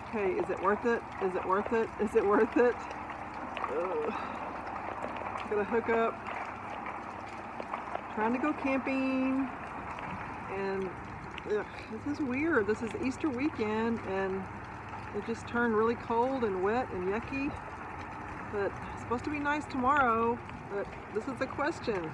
Okay, is it worth it? Is it worth it? Is it worth it? Ugh. Gonna hook up. Trying to go camping. And ugh, this is weird. This is Easter weekend and it just turned really cold and wet and yucky. But it's supposed to be nice tomorrow. But this is the question.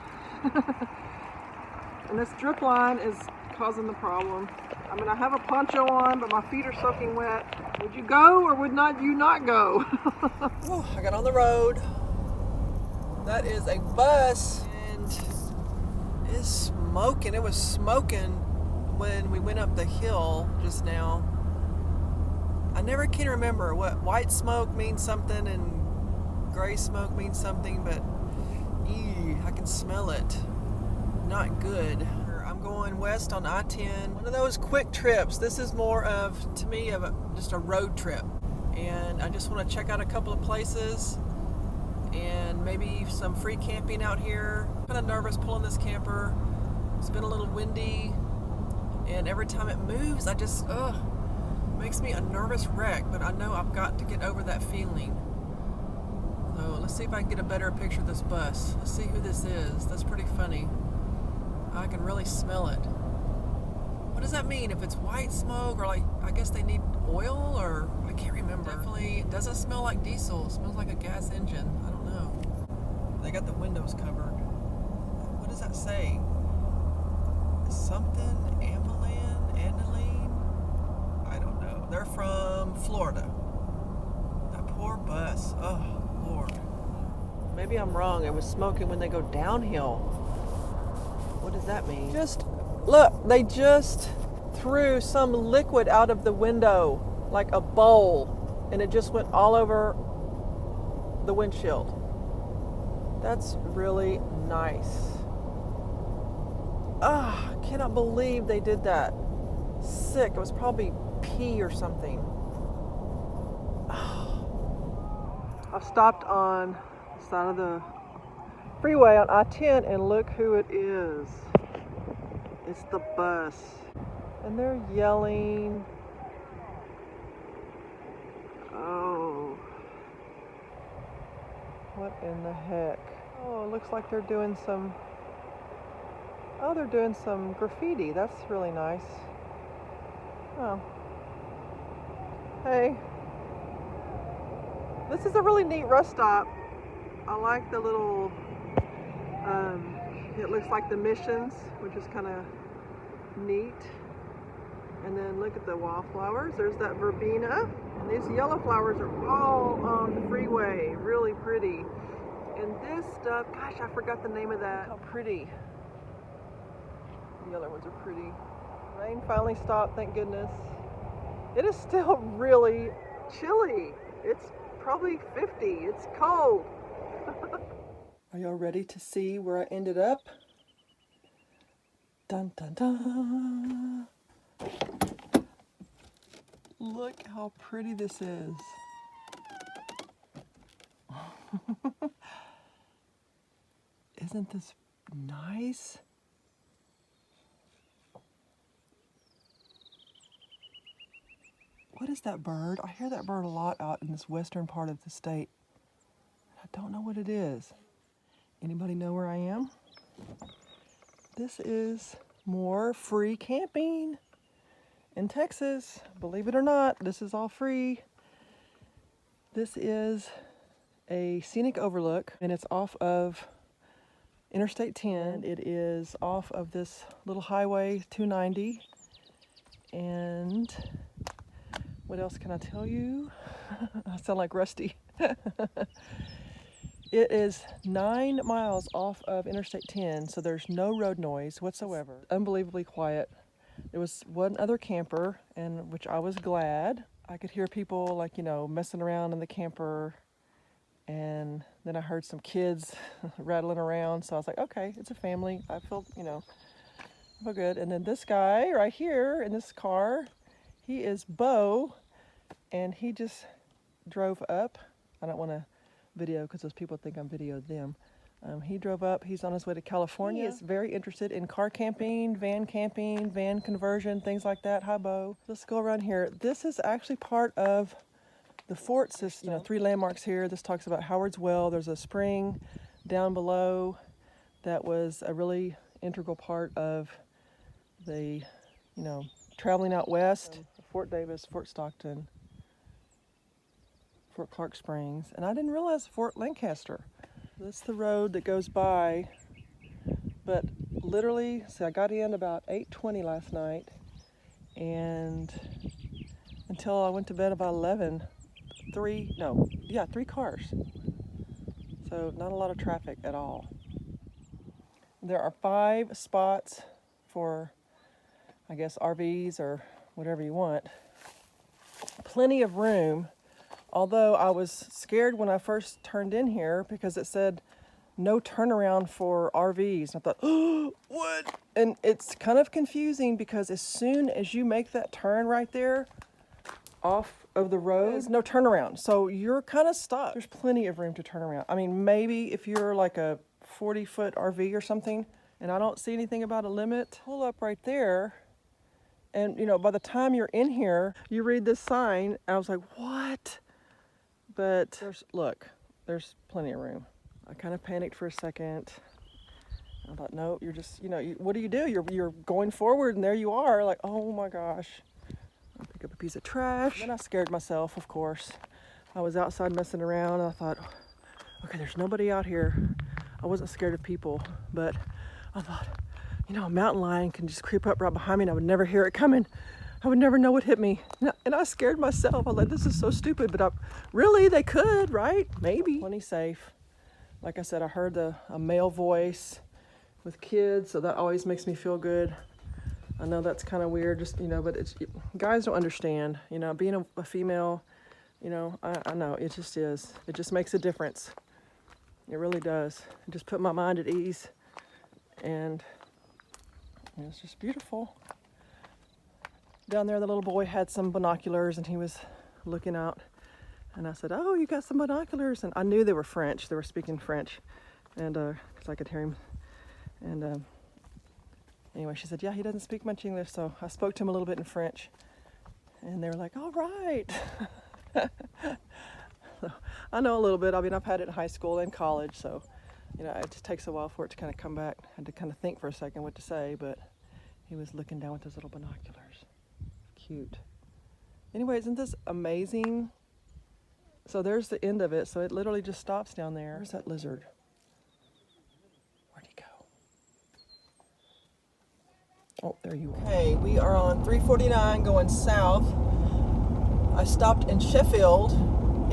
And this drip line is causing the problem. I mean, I have a poncho on, but my feet are soaking wet. Would you go or would not you not go? Oh, I got on the road. That is a bus and it's smoking. It was smoking when we went up the hill just now. I never can remember what white smoke means something and gray smoke means something, but ew, I can smell it. Not good. I'm going west on I-10. One of those quick trips. This is more of, to me, of just a road trip. And I just want to check out a couple of places and maybe some free camping out here. I'm kind of nervous pulling this camper. It's been a little windy. And every time it moves, I just, makes me a nervous wreck. But I know I've got to get over that feeling. So let's see if I can get a better picture of this bus. Let's see who this is. That's pretty funny. I can really smell it. What does that mean? If it's white smoke or like, I guess they need oil or I can't remember. Definitely, it doesn't smell like diesel. It smells like a gas engine. I don't know. They got the windows covered. What does that say? Something aniline? I don't know. They're from Florida. That poor bus. Oh, Lord. Maybe I'm wrong. It was smoking when they go downhill. What does that mean? Just look, they just threw some liquid out of the window like a bowl and it just went all over the windshield. That's really nice. I cannot believe they did that. Sick. It was probably pee or something. I stopped on the side of the freeway on I-10 and look who it is. It's the bus. And they're yelling. Oh. What in the heck? Oh, it looks like they're doing some graffiti. That's really nice. Oh. Hey. This is a really neat rest stop. I like the little it looks like the missions, which is kind of neat. And then look at the wallflowers. There's that verbena. And these yellow flowers are all on the freeway. Really pretty. And this stuff, gosh, I forgot the name of that. How pretty. The yellow ones are pretty. Rain finally stopped, thank goodness. It is still really chilly. It's probably 50. It's cold. Are y'all ready to see where I ended up? Dun dun dun. Look how pretty this is. Isn't this nice? What is that bird? I hear that bird a lot out in this western part of the state. I don't know what it is. Anybody know where I am? This is more free camping in Texas. Believe it or not, this is all free. This is a scenic overlook and it's off of Interstate 10. It is off of this little highway 290. And what else can I tell you? I sound like Rusty. It is 9 miles off of Interstate 10, so there's no road noise whatsoever. It's unbelievably quiet. There was one other camper, and which I was glad. I could hear people like, messing around in the camper, and then I heard some kids rattling around, so I was like, okay, it's a family. I feel good. And then this guy right here in this car, he is Bo, and he just drove up. I don't want to video because those people think I'm videoed them. He drove up. He's on his way to California. He is very interested in car camping, van conversion, things like that. Hi, Bo. Let's go around here. This is actually part of the fort system. You know, 3 landmarks here. This talks about Howard's Well. There's a spring down below that was a really integral part of the, you know, traveling out west. Fort Davis, Fort Stockton, Fort Clark Springs, and I didn't realize Fort Lancaster. That's the road that goes by, but literally, I got in about 8:20 last night, and until I went to bed about 11, 3 cars. So not a lot of traffic at all. There are 5 spots for, I guess, RVs or whatever you want. Plenty of room. Although I was scared when I first turned in here because it said no turnaround for RVs. And I thought, oh, what? And it's kind of confusing because as soon as you make that turn right there off of the road, there's no turnaround. So you're kind of stuck. There's plenty of room to turn around. I mean, maybe if you're like a 40-foot RV or something, and I don't see anything about a limit, pull up right there. And, you know, by the time you're in here, you read this sign. I was like, what? But there's plenty of room. I kind of panicked for a second. I thought, no, you're just, you know, what do? You're going forward, and there you are, like, oh my gosh. I'll pick up a piece of trash. And then I scared myself, of course. I was outside messing around, and I thought, okay, there's nobody out here. I wasn't scared of people, but I thought, you know, a mountain lion can just creep up right behind me, and I would never hear it coming. I would never know what hit me. And I scared myself. I was like, this is so stupid, but really, they could, right? Maybe. Plenty safe. Like I said, I heard a male voice with kids, so that always makes me feel good. I know that's kind of weird, just, you know, but guys don't understand, you know, being a female, you know, I know, it just is. It just makes a difference. It really does. It just put my mind at ease, and it's just beautiful. Down there, the little boy had some binoculars, and he was looking out. And I said, oh, you got some binoculars? And I knew they were French. They were speaking French, and because I could hear him. And anyway, she said, yeah, he doesn't speak much English, so I spoke to him a little bit in French. And they were like, all right. So, I know a little bit. I mean, I've had it in high school and college, so, you know, it just takes a while for it to kind of come back. I had to kind of think for a second what to say, but he was looking down with his little binoculars. Cute. Anyway, isn't this amazing? So there's the end of it. So it literally just stops down there. Where's that lizard? Where'd he go? Oh, there you are. Okay, we are on 349 going south. I stopped in Sheffield,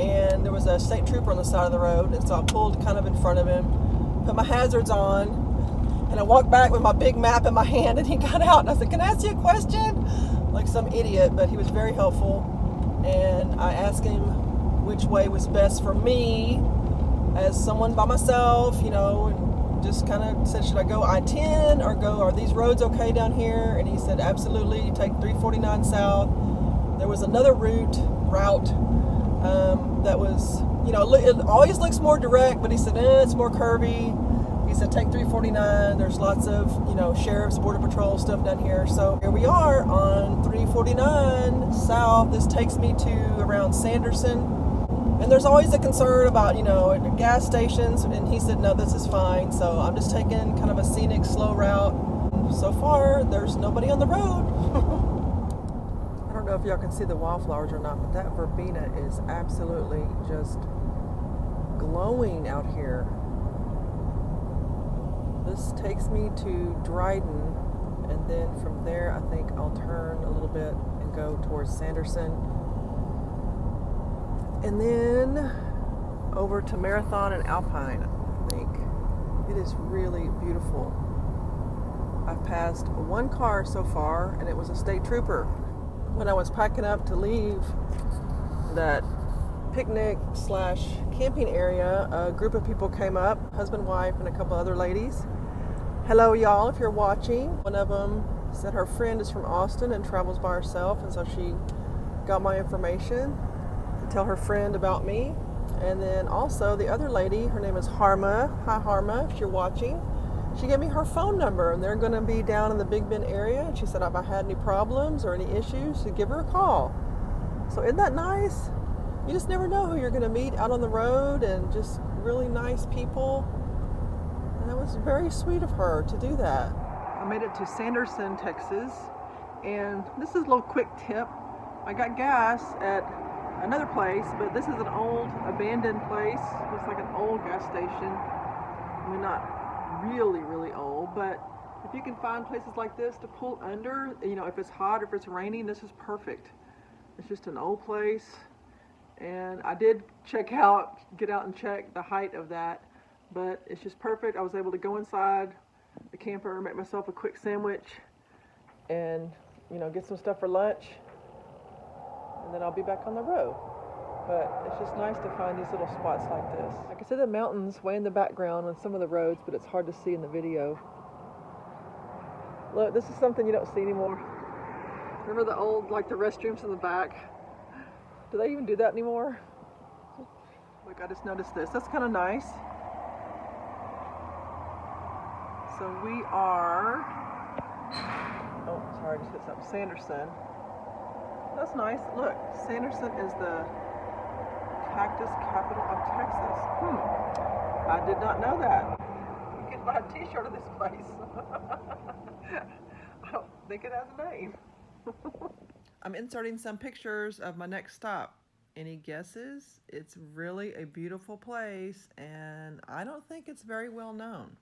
and there was a state trooper on the side of the road, and so I pulled kind of in front of him, put my hazards on, and I walked back with my big map in my hand, and he got out, and I said, can I ask you a question? Like some idiot, but he was very helpful, and I asked him which way was best for me as someone by myself, you know, and just kind of said, should I go I-10 or are these roads okay down here? And he said, absolutely, take 349 south. There was another route that was, you know, it always looks more direct, but he said, it's more curvy. He said, take 349. There's lots of, you know, sheriff's, border patrol stuff down here. So here we are on 349 south. This takes me to around Sanderson. And there's always a concern about, you know, gas stations. And he said, no, this is fine. So I'm just taking kind of a scenic, slow route. So far, there's nobody on the road. I don't know if y'all can see the wildflowers or not, but that verbena is absolutely just glowing out here. This takes me to Dryden, and then from there I think I'll turn a little bit and go towards Sanderson, and then over to Marathon and Alpine, I think. It is really beautiful. I've passed one car so far, and it was a state trooper. When I was packing up to leave that picnic / camping area, a group of people came up, husband, wife, and a couple other ladies. Hello, y'all, if you're watching. One of them said her friend is from Austin and travels by herself, and so she got my information to tell her friend about me. And then also the other lady, her name is Harma. Hi Harma, if you're watching. She gave me her phone number, and they're going to be down in the Big Bend area. And she said if I had any problems or any issues, to give her a call. So isn't that nice? You just never know who you're going to meet out on the road, and just really nice people. And it was very sweet of her to do that. I made it to Sanderson, Texas, and this is a little quick tip. I got gas at another place, but this is an old abandoned place. Looks like an old gas station. I mean, not really old, but if you can find places like this to pull under, you know, if it's hot or if it's raining, this is perfect. It's just an old place, and I did get out and check the height of that, but it's just perfect. I was able to go inside the camper, make myself a quick sandwich, and, you know, get some stuff for lunch, and then I'll be back on the road. But it's just nice to find these little spots like this. I can see the mountains way in the background on some of the roads, but it's hard to see in the video. Look, this is something you don't see anymore. Remember the old, like the restrooms in the back? Do they even do that anymore? Look, I just noticed this. That's kind of nice. So we are, oh, sorry, I just hit something. Sanderson. That's nice. Look, Sanderson is the cactus capital of Texas. I did not know that. You can buy a t-shirt of this place. I don't think it has a name. I'm inserting some pictures of my next stop. Any guesses? It's really a beautiful place, and I don't think it's very well known.